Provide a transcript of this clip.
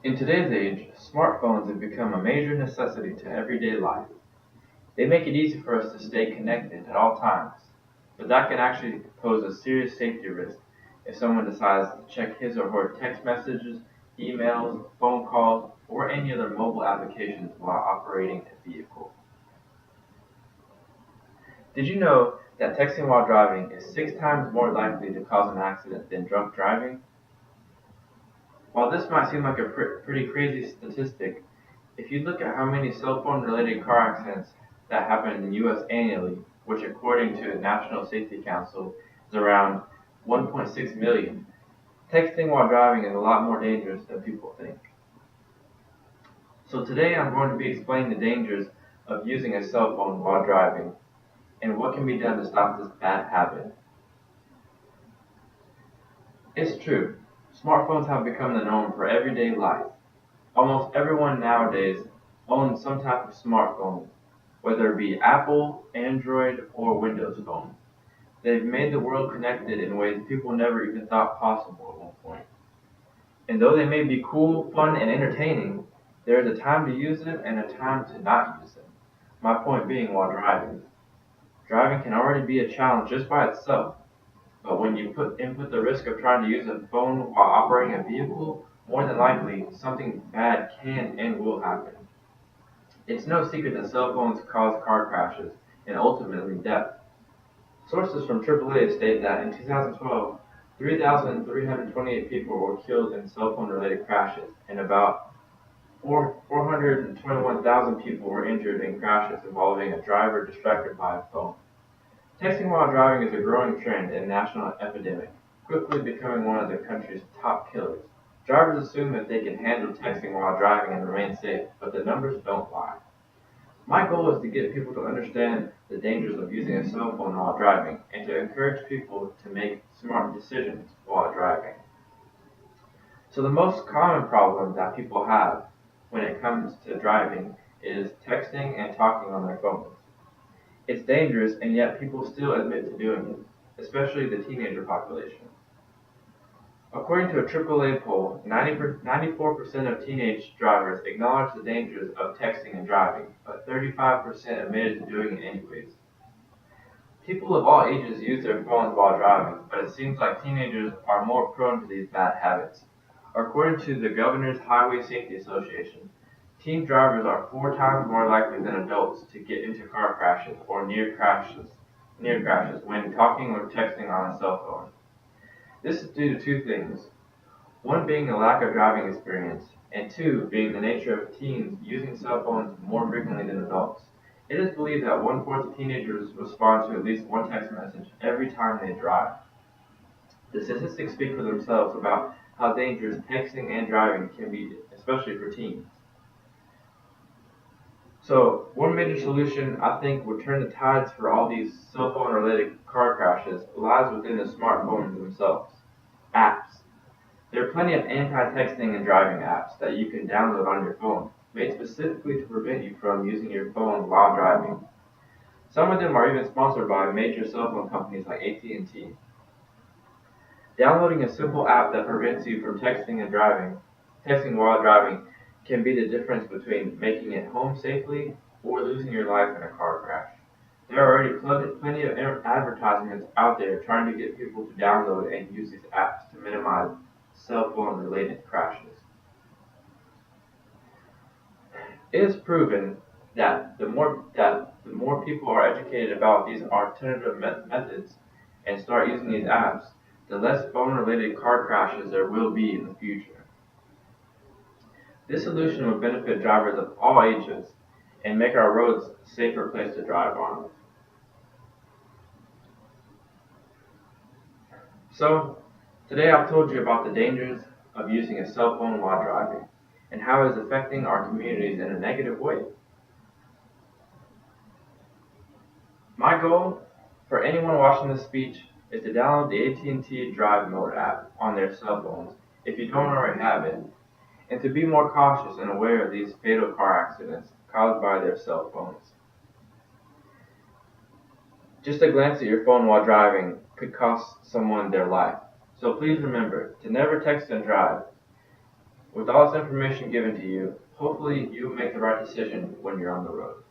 In today's age, smartphones have become a major necessity to everyday life. They make it easy for us to stay connected at all times, but that can actually pose a serious safety risk if someone decides to check his or her text messages, emails, phone calls, or any other mobile applications while operating a vehicle. Did you know that texting while driving is 6 times more likely to cause an accident than drunk driving? While this might seem like a pretty crazy statistic, if you look at how many cell phone related car accidents that happen in the US annually, which according to the National Safety Council is around 1.6 million, texting while driving is a lot more dangerous than people think. So today I'm going to be explaining the dangers of using a cell phone while driving and what can be done to stop this bad habit. It's true, smartphones have become the norm for everyday life. Almost everyone nowadays owns some type of smartphone, whether it be Apple, Android, or Windows phone. They've made the world connected in ways people never even thought possible at one point. And though they may be cool, fun, and entertaining, there is a time to use them and a time to not use them. My point being while driving. Driving can already be a challenge just by itself, but when you input the risk of trying to use a phone while operating a vehicle, more than likely something bad can and will happen. It's no secret that cell phones cause car crashes and ultimately death. Sources from AAA state that in 2012, 3,328 people were killed in cell phone related crashes, and about 421,000 people were injured in crashes involving a driver distracted by a phone. Texting while driving is a growing trend and national epidemic, quickly becoming one of the country's top killers. Drivers assume that they can handle texting while driving and remain safe, but the numbers don't lie. My goal is to get people to understand the dangers of using a cell phone while driving and to encourage people to make smart decisions while driving. So, the most common problem that people have when it comes to driving is texting and talking on their phones. It's dangerous, and yet people still admit to doing it, especially the teenager population. According to a AAA poll, 94% of teenage drivers acknowledge the dangers of texting and driving, but 35% admitted to doing it anyways. People of all ages use their phones while driving, but it seems like teenagers are more prone to these bad habits. According to the Governor's Highway Safety Association, teen drivers are 4 times more likely than adults to get into car crashes or near crashes when talking or texting on a cell phone. This is due to two things. One being a lack of driving experience, and two being the nature of teens using cell phones more frequently than adults. It is believed that one-fourth of teenagers respond to at least one text message every time they drive. The statistics speak for themselves about how dangerous texting and driving can be, especially for teens. So, one major solution I think would turn the tides for all these cell phone related car crashes lies within the smartphones themselves. Apps. There are plenty of anti-texting and driving apps that you can download on your phone, made specifically to prevent you from using your phone while driving. Some of them are even sponsored by major cell phone companies like AT&T. Downloading a simple app that prevents you from texting while driving can be the difference between making it home safely or losing your life in a car crash. There are already plenty of advertisements out there trying to get people to download and use these apps to minimize cell phone related crashes. It is proven that the more people are educated about these alternative methods and start using these apps, the less phone related car crashes there will be in the future. This solution would benefit drivers of all ages and make our roads a safer place to drive on. So, today I've told you about the dangers of using a cell phone while driving and how it is affecting our communities in a negative way. My goal for anyone watching this speech is to download the AT&T Drive Mode app on their cell phones if you don't already have it, and to be more cautious and aware of these fatal car accidents caused by their cell phones. Just a glance at your phone while driving could cost someone their life. So please remember to never text and drive With all this information given to you, hopefully you'll make the right decision when you're on the road.